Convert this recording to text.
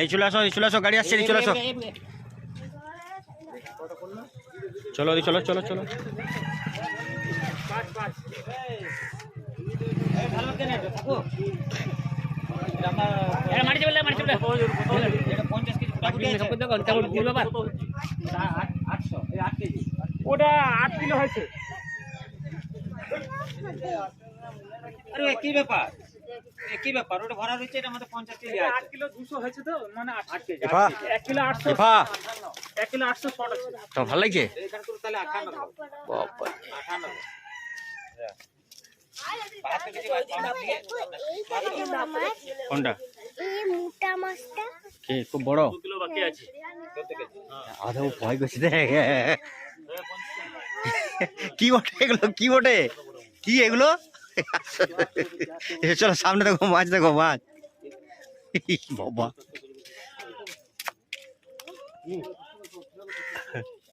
এই চলে আসো গাড়ি আসছে চলে আসো চলো চলো চলো চলো ওটা 8 কিলো হয়েছে। কি ব্যাপার ওটা ভরা রয়েছে, এটা আমাদের 50 কেজি 8 কিলো 200 হয়েছে তো, মানে 8 কেজি। এফা 1 কিলো 800, এফা 1 কিলো 800 শর্ট আছে। তো ভালো লাগছে এখানে তো তাহলে 58 বাবা 58 কোনটা এই মোটা মাছটা কি খুব বড় 2 কিলো বাকি আছে। আধা ভয় করছে কি বটে এগুলো কি বটে কি এগুলো চলো সামনে দেখো মাছ বাবা